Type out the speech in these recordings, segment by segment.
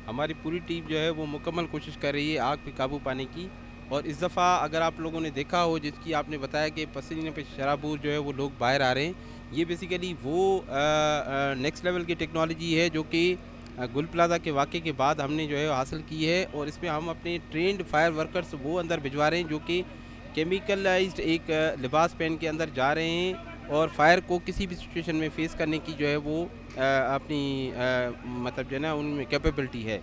हमारी पूरी टीम जो है वो मुकम्मल कोशिश कर रही है आग पे काबू पाने की। और इस दफ़ा अगर आप लोगों ने देखा हो, जिसकी आपने बताया कि पसीने पे शराबूर जो है वो लोग बाहर आ रहे हैं, ये बेसिकली वो नेक्स्ट लेवल की टेक्नोलॉजी है जो कि गुल प्लाज़ा के वाक़े के बाद हमने जो है हासिल की है। और इसमें हम अपने ट्रेंड फायर वर्कर्स वो अंदर भिजवा रहे हैं जो कि केमिकलाइज्ड एक लिबास पहन के अंदर जा रहे हैं और फायर को किसी भी सिचुएशन में फेस करने की जो है वो अपनी मतलब जो है ना उनमें कैपेबिलिटी है।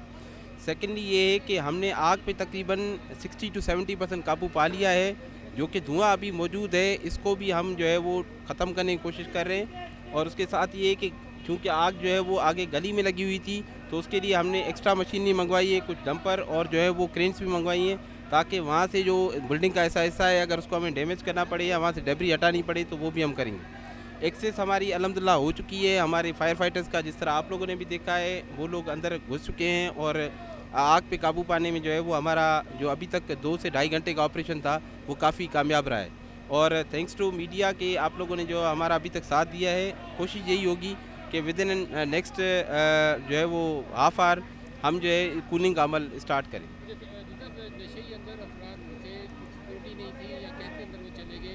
सेकेंडली ये है कि हमने आग पे तकरीबन 60 टू 70% काबू पा लिया है। जो कि धुआं अभी मौजूद है, इसको भी हम जो है वो ख़त्म करने की कोशिश कर रहे हैं। और उसके साथ ये है कि चूँकि आग जो है वो आगे गली में लगी हुई थी, तो उसके लिए हमने एक्स्ट्रा मशीनरी मंगवाई है, कुछ डंपर और जो है वो क्रेन्स भी मंगवाई हैं, ताकि वहाँ से जो बिल्डिंग का ऐसा हिस्सा है, अगर उसको हमें डैमेज करना पड़े या वहाँ से डेब्री हटानी पड़े तो वो भी हम करेंगे। एक्सेस हमारी अल्हम्दुलिल्लाह हो चुकी है। हमारे फायर फाइटर्स का, जिस तरह आप लोगों ने भी देखा है, वो लोग अंदर घुस चुके हैं और आग पे काबू पाने में जो है वो हमारा जो अभी तक 2 से ढाई घंटे का ऑपरेशन था, वो काफ़ी कामयाब रहा है। और थैंक्स टू मीडिया के आप लोगों ने जो हमारा अभी तक साथ दिया है। कोशिश यही होगी कि विदिन नेक्स्ट जो है वो हाफ आवर हम जो है कूलिंग का अमल स्टार्ट करें। नशे ही अंदर अफराद थे, सिक्योरिटी नहीं थी या कैसे अंदर वो चले गए,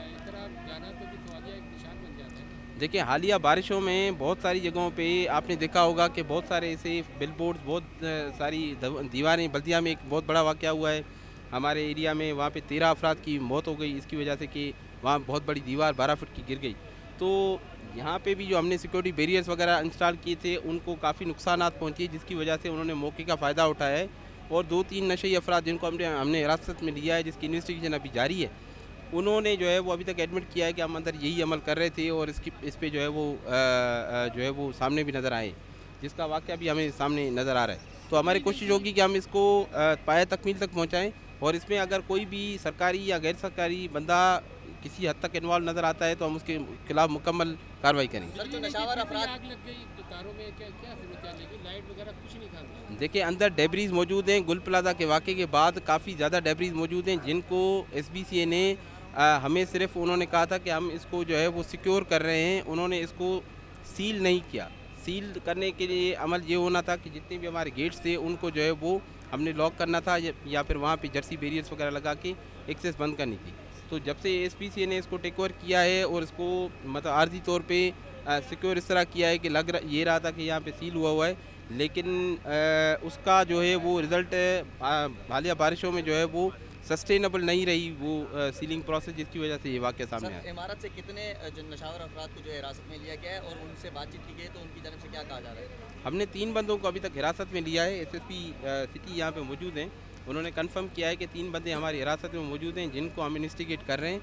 इस तरह जाना तो भी सवालिया एक निशान बन जाता है। देखिए, हालिया बारिशों में बहुत सारी जगहों पे आपने देखा होगा कि बहुत सारे ऐसे बिलबोर्ड्स, बहुत सारी दीवारें, बल्दिया में एक बहुत बड़ा वाक़या हुआ है हमारे एरिया में। वहाँ पे 13 अफराद की मौत हो गई इसकी वजह से कि वहाँ बहुत बड़ी दीवार 12 फुट की गिर गई। तो यहाँ पे भी जो हमने सिक्योरिटी बैरियर्स वगैरह इंस्टॉल किए थे, उनको काफ़ी नुकसानात पहुँचे, जिसकी वजह से उन्होंने मौके का फ़ायदा उठाया है। और 2-3 नशे अफराद जिनको हमने हिरासत में लिया है, जिसकी इन्वेस्टिगेशन अभी जारी है, उन्होंने जो है वो अभी तक एडमिट किया है कि हम अंदर यही अमल कर रहे थे और इस पे जो है वो जो है वो सामने भी नज़र आए, जिसका वाक़या भी हमें सामने नज़र आ रहा है। तो हमारी कोशिश होगी कि हम इसको पाया तकमील तक पहुँचाएँ। और इसमें अगर कोई भी सरकारी या गैर सरकारी बंदा किसी हद तक इन्वॉल्व नज़र आता है, तो हम उसके खिलाफ मुकम्मल कार्रवाई करेंगे। सर, जो नशावर अफराद आग लग गई तो कारों में क्या क्या सूरत हाल है, लाइट वगैरह कुछ नहीं था? देखिए, अंदर डेब्रीज मौजूद हैं। गुल प्लाज़ा के वाक़े के बाद काफ़ी ज़्यादा डेब्रीज मौजूद हैं, जिनको एसबीसीए ने हमें सिर्फ उन्होंने कहा था कि हम इसको जो है वो सिक्योर कर रहे हैं। उन्होंने इसको सील नहीं किया। सील करने के लिए अमल ये होना था कि जितने भी हमारे गेट्स थे उनको जो है वो हमने लॉक करना था, या फिर वहाँ पे जर्सी बैरियर्स वगैरह लगा के एक्सेस बंद करनी थी। तो जब से एसपीसीए ने इसको टेक ओवर किया है और इसको मतलब आर्जी तौर पे सिक्योर इस तरह किया है कि ये रहा था कि यहाँ पे सील हुआ है, लेकिन उसका जो है वो रिज़ल्ट हालिया बारिशों में जो है वो सस्टेनेबल नहीं रही वो सीलिंग प्रोसेस, जिसकी वजह से ये वाक़या सामने आया। इमारत से कितने जो नशावर अफराद को जो है हिरासत में लिया गया है और उनसे बातचीत की गई, तो उनकी तरफ से क्या कहा जा रहा है? हमने 3 बंदों को अभी तक हिरासत में लिया है। एसएसपी सिटी यहाँ पे मौजूद हैं। उन्होंने कंफर्म किया है कि 3 बंदे हमारी हिरासत में मौजूद हैं, जिनको हम इन्वेस्टिगेट कर रहे हैं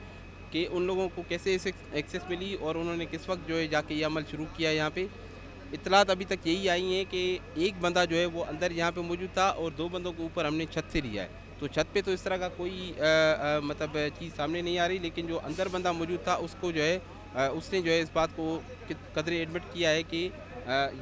कि उन लोगों को कैसे एक्सेस मिली और उन्होंने किस वक्त जो है जाके ये अमल शुरू किया है। यहाँ पे इत्तलात अभी तक यही आई हैं कि एक बंदा जो है वो अंदर यहाँ पे मौजूद था और 2 बंदों को ऊपर हमने छत से लिया है। तो छत पे तो इस तरह का कोई मतलब चीज़ सामने नहीं आ रही, लेकिन जो अंदर बंदा मौजूद था उसको जो है उसने जो है इस बात को कदरे एडमिट किया है कि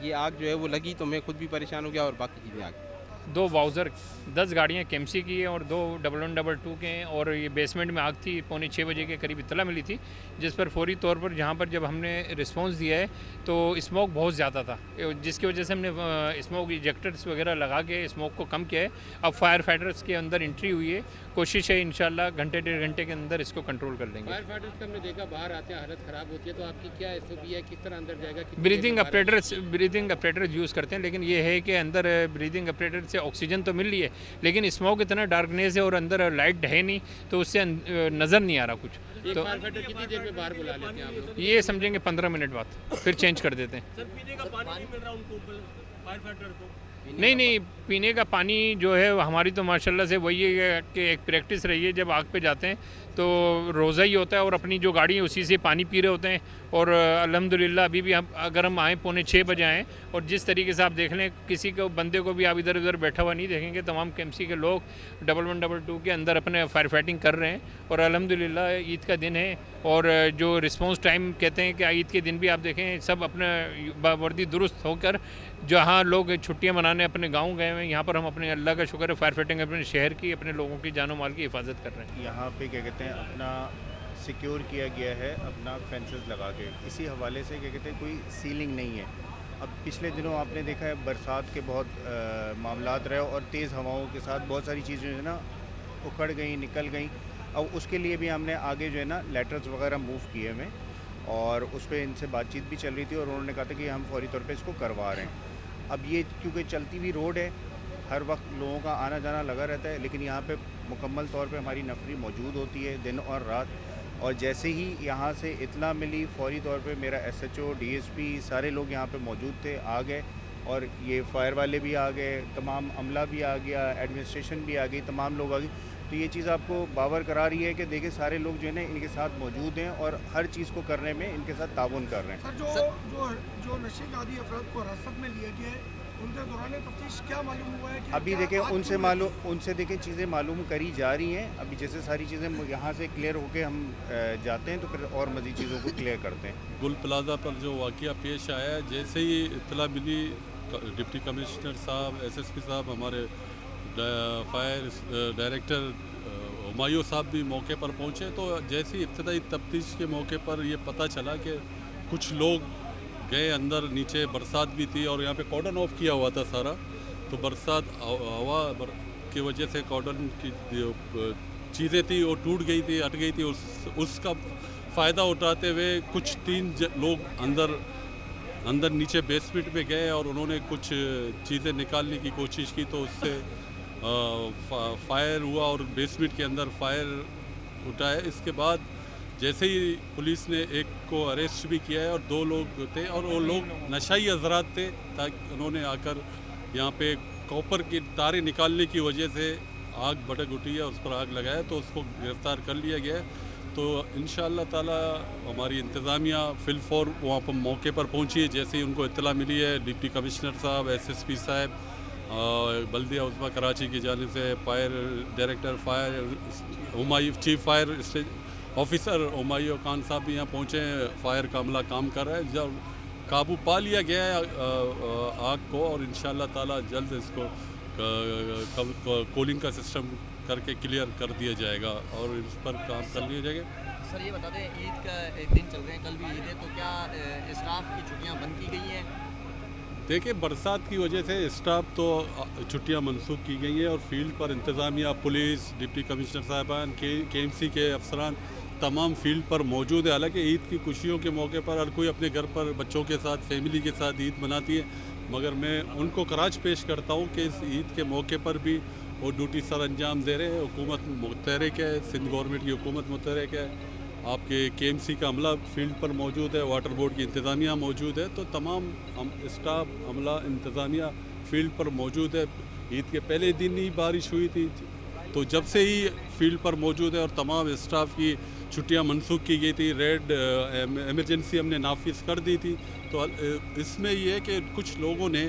ये आग जो है वो लगी तो मैं खुद भी परेशान हो गया और बाकी चीज़ें आ गई। 2 वाउज़र 10 गाड़ियाँ केएमसी की हैं और 2 1122 के हैं। और ये बेसमेंट में आग थी, पौने 6 बजे के करीब इत्तला मिली थी, जिस पर फौरी तौर पर जहाँ पर जब हमने रिस्पांस दिया है तो स्मोक बहुत ज़्यादा था, जिसकी वजह से हमने स्मोक इजेक्टर्स वगैरह लगा के स्मोक को कम किया है। अब फायर फाइटर्स के अंदर एंट्री हुई है, कोशिश है इंशाल्लाह घंटे 1.5 घंटे के अंदर इसको कंट्रोल कर लेंगे। फायर फाइटर्स का हमने देखा बाहर आते हैं हालत ख़राब होती है, तो आपकी क्या एसओपी है, किस तरह अंदर जाएगा? ब्रीदिंग अपरेटर्स यूज़ करते हैं, लेकिन ये है कि अंदर ब्रीदिंग अपरेटर से ऑक्सीजन तो मिल रही है, लेकिन स्मोक इतना डार्कनेस है और अंदर लाइट है नहीं, तो उससे नज़र नहीं आ रहा कुछ। एक तो फायर फाइटर कितनी देर में बाहर बुला लेते हैं आप लोग? ये समझेंगे 15 मिनट बाद फिर चेंज कर देते हैं। सर, पीने का पानी नहीं मिल रहा उनको, फायर फाइटर को? नहीं, पीने का पानी जो है हमारी तो माशाल्लाह से वही है कि एक प्रैक्टिस रही है, जब आग पे जाते हैं तो रोज़ा ही होता है और अपनी जो गाड़ी है उसी से पानी पी रहे होते हैं। और अल्हम्दुलिल्लाह अभी भी अगर हम आएँ पौने 6 बजे आएँ और जिस तरीके से आप देख लें, किसी को बंदे को भी आप इधर उधर बैठा हुआ नहीं देखेंगे। तमाम केएमसी के लोग 1122 के अंदर अपने फायर फाइटिंग कर रहे हैं और अल्हम्दुलिल्लाह ईद का दिन है और जो रिस्पॉन्स टाइम कहते हैं कि ईद के दिन भी आप देखें सब अपने वर्दी दुरुस्त होकर, जहाँ लोग छुट्टियाँ मनाने अपने गाँव गए हुए हैं, यहाँ पर हम अपने अल्लाह का शुक्र है फायर फाइटिंग अपने शहर की, अपने लोगों की जानो माल की हिफाजत कर रहे हैं। यहाँ पे क्या कहते हैं अपना सिक्योर किया गया है, अपना फेंसेस लगा के। इसी हवाले से क्या कहते हैं कोई सीलिंग नहीं है, अब पिछले दिनों आपने देखा है बरसात के बहुत मामलात रहे और तेज़ हवाओं के साथ बहुत सारी चीज़ें जो है ना उखड़ गई, निकल गई। अब उसके लिए भी हमने आगे जो है ना लेटर्स वगैरह मूव किए हुए और उस पे इनसे बातचीत भी चल रही थी और उन्होंने कहा था कि हम फौरी तौर पे इसको करवा रहे हैं। अब ये क्योंकि चलती हुई रोड है, हर वक्त लोगों का आना जाना लगा रहता है, लेकिन यहाँ पे मुकम्मल तौर पे हमारी नफरी मौजूद होती है दिन और रात। और जैसे ही यहाँ से इत्तला मिली फौरी तौर पे मेरा SHO, DSP सारे लोग यहाँ पे मौजूद थे, आ गए और ये फायर वाले भी आ गए, तमाम अमला भी आ गया, एडमिनिस्ट्रेशन भी आ गई, तमाम लोग आ गए। तो ये चीज़ आपको बावर करा रही है कि देखिए सारे लोग जो है ना इनके साथ मौजूद हैं और हर चीज़ को करने में इनके साथ ताउन कर रहे हैं। सर जो नशे के आदी अफराद को हिरासत में लिया गया है, उनके दौरान तफ्तीश क्या मालूम हुआ है कि अभी देखिए उनसे देखिए चीज़ें मालूम करी जा रही हैं। अभी जैसे सारी चीज़ें यहाँ से क्लियर होके हम जाते हैं तो फिर और मज़ीद चीज़ों को क्लियर करते हैं। गुल प्लाजा पर जो वाक़या पेश आया है, जैसे ही इत्तला मिली डिप्टी कमिश्नर साहब, SSP साहब, हमारे फायर डायरेक्टर हुमायूं साहब भी मौके पर पहुँचे। तो जैसे ही इब्तदाई तफ्तीश के मौके पर ये पता चला कि कुछ लोग गए अंदर, नीचे बरसात भी थी और यहाँ पे कॉर्डन ऑफ किया हुआ था सारा। तो बरसात हवा की वजह से कॉर्डन की चीज़ें थी वो टूट गई थी, हट गई थी। उसका फ़ायदा उठाते हुए कुछ 3 लोग अंदर नीचे बेसमेंट में गए और उन्होंने कुछ चीज़ें निकालने की कोशिश की। तो उससे फायर हुआ और बेसमेंट के अंदर फायर उठाया। इसके बाद जैसे ही पुलिस ने एक को अरेस्ट भी किया है और 2 लोग थे और वो लोग नशाई हजरात थे, ताकि उन्होंने आकर यहाँ पे कॉपर की तारें निकालने की वजह से आग भड़क उठी है, उस पर आग लगाया, तो उसको गिरफ़्तार कर लिया गया है। तो इंशाअल्लाह ताला हमारी इंतज़ामिया फिलफौर वहाँ पर मौके पर पहुँची है। जैसे ही उनको इत्तला मिली है, डिप्टी कमिश्नर साहब, SSP साहब, बल्दिया उज़्मा कराची की जानिब से fire director fire chief fire officer Humayun Khan साहब भी यहाँ पहुँचे हैं। फायर का अमला काम कर रहा है। जब काबू पा लिया गया है आग को और इंशाअल्लाह ताला जल्द इसको कूलिंग का सिस्टम करके क्लियर कर दिया जाएगा और इस पर काम कर लिया जाएगा। सर ये बता दें, ईद का एक दिन चल रहे हैं, कल भी ईद है, तो क्या स्टाफ की छुट्टियां बंद की गई हैं? देखिए, बरसात की वजह से स्टाफ तो छुट्टियां मनसूख की गई हैं और फील्ड पर इंतज़ामिया, पुलिस, डिप्टी कमिश्नर साहबान, KMC के अफसरान तमाम फील्ड पर मौजूद है। हालांकि ईद की खुशियों के मौके पर हर कोई अपने घर पर बच्चों के साथ, फैमिली के साथ ईद मनाती है, मगर मैं उनको खराज पेश करता हूँ कि इस ईद के मौके पर भी वो ड्यूटी सर अंजाम दे रहे हैं। हुकूमत मुतहरिक है, सिंध गवर्नमेंट की हुकूमत मुतहरिक है, आपके KMC का अमला फील्ड पर मौजूद है, वाटर बोर्ड की इंतज़ामिया मौजूद है। तो तमाम स्टाफ, अमला, इंतज़ामिया फील्ड पर मौजूद है। ईद के पहले दिन ही बारिश हुई थी, तो जब से ही फील्ड पर मौजूद है और तमाम स्टाफ की छुट्टियां मनसूख की गई थी। रेड एमरजेंसी हमने नाफिज कर दी थी। तो इसमें ये है कि कुछ लोगों ने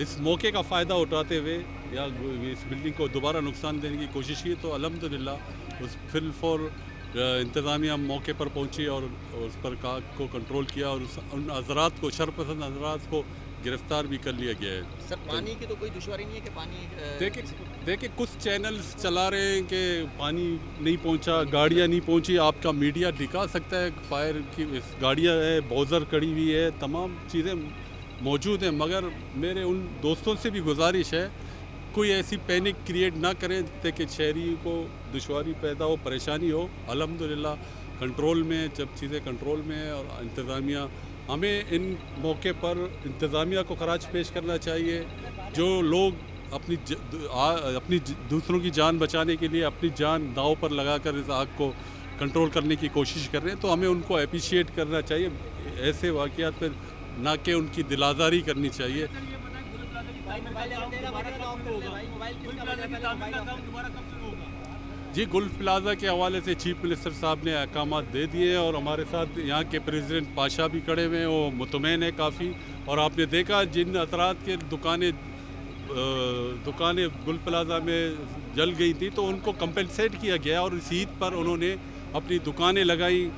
इस मौके का फ़ायदा उठाते हुए या इस बिल्डिंग को दोबारा नुकसान देने की कोशिश की। तो अल्हम्दुलिल्लाह उस फिलफौर इंतज़ामिया मौके पर पहुंची और उस पर आग को कंट्रोल किया और उन हज़रात को, शरपसंद हज़रात को गिरफ़्तार भी कर लिया गया है। सर पानी की तो कोई दुश्वारी नहीं है कि पानी देखिए कुछ चैनल्स चला रहे हैं कि पानी नहीं पहुंचा, गाड़ियां नहीं पहुंची। आपका मीडिया दिखा सकता है फायर की गाड़ियां है, बॉजर कड़ी हुई है, तमाम चीज़ें मौजूद हैं। मगर मेरे उन दोस्तों से भी गुजारिश है, कोई ऐसी पैनिक क्रिएट ना करें ताकि शहरी को दुश्वारी पैदा हो, परेशानी हो। अल्हम्दुलिल्लाह कंट्रोल में, जब चीज़ें कंट्रोल में है और इंतज़ामिया, हमें इन मौके पर इंतज़ामिया को खराज पेश करना चाहिए। जो लोग अपनी दूसरों की जान बचाने के लिए अपनी जान दांव पर लगाकर इस आग को कंट्रोल करने की कोशिश कर रहे हैं, तो हमें उनको अप्रिशिएट करना चाहिए। ऐसे वाक़यात पर ना कि उनकी दिलाज़ारी करनी चाहिए। जी, गुल प्लाजा के हवाले से चीफ मिनिस्टर साहब ने अहकामात दे दिए हैं और हमारे साथ यहाँ के प्रेसिडेंट पाशा भी खड़े हुए हैं, वो मुतमईन है काफ़ी। और आपने देखा जिन अतरात के दुकानें गुल प्लाजा में जल गई थी, तो उनको कंपनसेट किया गया और इस ईद पर उन्होंने अपनी दुकानें लगाई।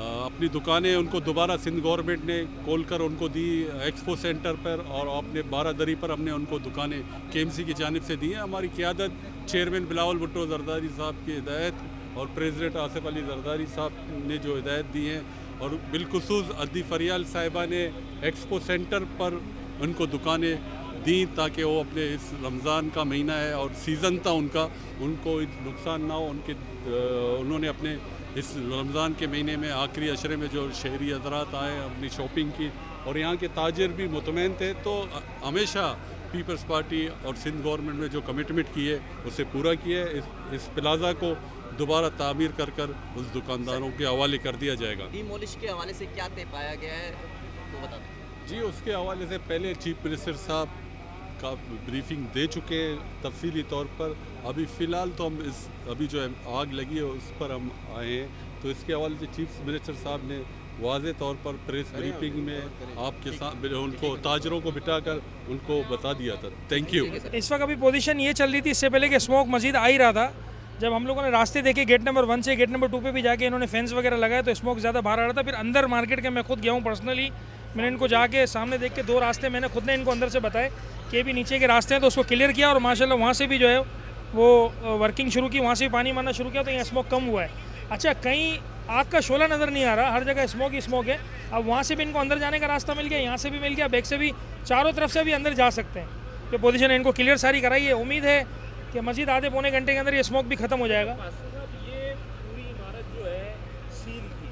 अपनी दुकानें उनको दोबारा सिंध गवर्नमेंट ने खोल कर उनको दी एक्सपो सेंटर पर, और अपने 12 दरी पर हमने उनको दुकानें KMC की जानिब से दी हैं। हमारी क़यादत चेयरमैन बिलावल भुट्टो जरदारी साहब की हिदायत और प्रेसिडेंट आसिफ अली जरदारी साहब ने जो हिदायत दी हैं, और बिलखुसूस अदी फरियाल साहिबा ने एक्सपो सेंटर पर उनको दुकानें दी ताकि वो अपने इस रमज़ान का महीना है और सीज़न था उनका, उनको नुकसान ना हो। उन्होंने अपने इस रमज़ान के महीने में आखिरी अशरे में जो शहरी हज़रात आए अपनी शॉपिंग की और यहाँ के ताजिर भी मुतमईन थे। तो हमेशा पीपल्स पार्टी और सिंध गवर्नमेंट ने जो कमिटमेंट की है उसे पूरा किया है। इस प्लाज़ा को दोबारा तामीर कर उस दुकानदारों के हवाले कर दिया जाएगा। डिमोलिश के हवाले से क्या तय पाया गया है वो बता दें। जी, उसके हवाले से पहले चीफ मिनिस्टर साहब का ब्रीफिंग दे चुके हैं तफसीली तौर पर। अभी फ़िलहाल तो हम अभी जो है आग लगी है उस पर हम आए हैं, तो इसके हवाले से चीफ मिनिस्टर साहब ने वाज़े तौर पर प्रेस ब्रीफिंग में आपके साथ उनको ताजरों को बिठाकर उनको बता दिया था। Thank you. इस वक्त अभी पोजीशन ये चल रही थी, इससे पहले कि स्मोक मजीद आ ही रहा था, जब हम लोगों ने रास्ते देखे गेट नंबर 1 से गेट नंबर 2 पे भी जाके इन्होंने फेंस वगैरह लगाया तो स्मोक ज़्यादा बाहर आ रहा था। फिर अंदर मार्केट के मैं खुद गया हूँ पर्सनली, मैंने इनको जाके सामने देख के 2 रास्ते मैंने खुद ने इनको अंदर से बताए कि ये भी नीचे के रास्ते हैं, तो उसको क्लियर किया और माशाल्लाह वहाँ से भी जो है वो वर्किंग शुरू की, वहाँ से भी पानी मारना शुरू किया, तो यहाँ स्मोक कम हुआ है। अच्छा, कहीं आग का शोला नज़र नहीं आ रहा, हर जगह स्मोक ही स्मोक है। अब वहाँ से भी इनको अंदर जाने का रास्ता मिल गया, यहाँ से भी मिल गया, बैक से भी, चारों तरफ से भी अंदर जा सकते हैं। जो पोजीशन है इनको क्लियर सारी कराई है। उम्मीद है कि मजीद आधे पौने घंटे के अंदर ये स्मोक भी ख़त्म हो जाएगा। ये पूरी इमारत जो है सील थी,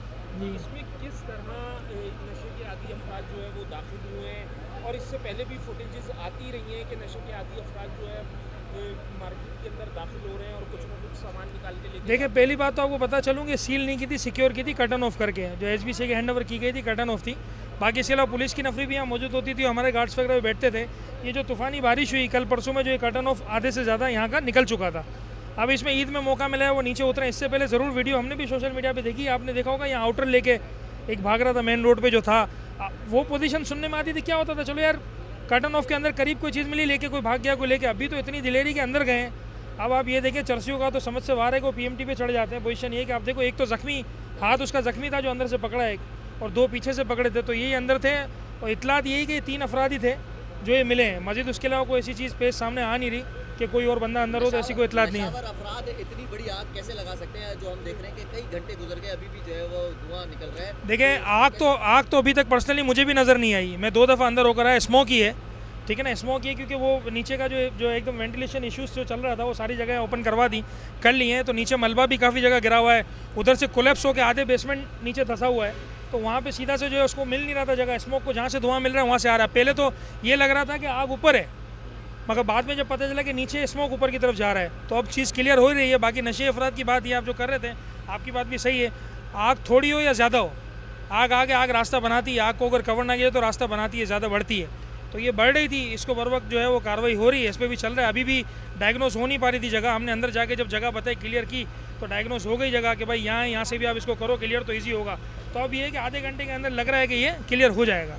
इसमें किस तरह नशे के आदी अफराद जो है वो दाखिल हुए हैं, और इससे पहले भी फुटेजेस आती रही हैं कि नशे के आदी अफराद जो है मार्केट के अंदर दाखिल हो रहे हैं और कुछ ना कुछ सामान निकाल के लेके। देखिए, पहली बात तो आपको पता चलूँ कि सील नहीं की थी, सिक्योर की थी, कर्टन ऑफ करके, जो एसबीसी के हैंड ओवर की गई थी, कर्टन ऑफ थी। बाकी इसके अलावा पुलिस की नफरी भी यहाँ मौजूद होती थी, हमारे गार्ड्स वगैरह बैठते थे। ये जो तूफ़ानी बारिश हुई कल परसों में, जो ये कर्टन ऑफ आधे से ज़्यादा यहाँ का निकल चुका था। अब इसमें ईद में मौका मिला है वो नीचे उतरे। इससे पहले ज़रूर वीडियो हमने भी सोशल मीडिया पर देखी, आपने देखा होगा यहाँ आउटर लेके एक भाग रहा था मेन रोड पर जो था, वो पोजीशन सुनने में आती थी। क्या होता था, चलो यार कर्टन ऑफ के अंदर करीब कोई चीज़ मिली, लेके कोई भाग गया, कोई लेके। अभी तो इतनी दिलेरी के अंदर गए हैं। अब आप ये देखें, चर्सियों का तो समझ से बाहर है को पीएमटी पे चढ़ जाते हैं। पोजीशन ये कि आप देखो, एक तो जख्मी हाथ उसका जख्मी था जो अंदर से पकड़ा एक, और 2 पीछे से पकड़े थे, तो यही अंदर थे। और इतलात यही कि 3 अफराद ही थे जो ये मिले हैं। मजीद उसके अलावा कोई ऐसी चीज़ पेश सामने आ नहीं रही कि कोई और बंदा अंदर हो, तो ऐसी कोई इतलात नहीं है। अफराद इतनी बड़ी आग कैसे लगा सकते हैं, जो हम देख रहे हैं कि कई घंटे गुजर गए, अभी भी जो है वो धुआं निकल रहा है। देखें, आग तो अभी तक पर्सनली मुझे भी नज़र नहीं आई। मैं 2 दफ़ा अंदर होकर आया, स्मोक ही है, ठीक है ना, स्मोक ये, क्योंकि वो नीचे का जो एकदम वेंटिलेशन इश्यूज जो चल रहा था वो सारी जगह ओपन करवा दी, कर लिए हैं। तो नीचे मलबा भी काफ़ी जगह गिरा हुआ है, उधर से कोलैप्स होकर आधे बेसमेंट नीचे धंसा हुआ है, तो वहाँ पे सीधा से जो है उसको मिल नहीं रहा था जगह, स्मोक को जहाँ से धुआं मिल रहा है वहाँ से आ रहा है। पहले तो ये लग रहा था कि आग ऊपर है, मगर बाद में जब पता चला कि नीचे स्मोक ऊपर की तरफ जा रहा है, तो अब चीज़ क्लियर हो ही रही है। बाकी नशे अफराद की बात ये आप जो कर रहे थे, आपकी बात भी सही है। आग थोड़ी हो या ज़्यादा हो, आग रास्ता बनाती है। आग को अगर कवर ना किया तो रास्ता बनाती है, ज़्यादा बढ़ती है। तो ये बढ़ रही थी, इसको बर वक्त जो है वो कार्रवाई हो रही है, इस पर भी चल रहा है। अभी भी डायग्नोस हो नहीं पा रही थी जगह, हमने अंदर जाके जब जगह बताई, क्लियर की, तो डायग्नोस हो गई जगह कि भाई यहाँ से भी आप इसको करो क्लियर, तो ईजी होगा। तो अब ये है कि आधे घंटे के अंदर लग रहा है कि ये क्लियर हो जाएगा।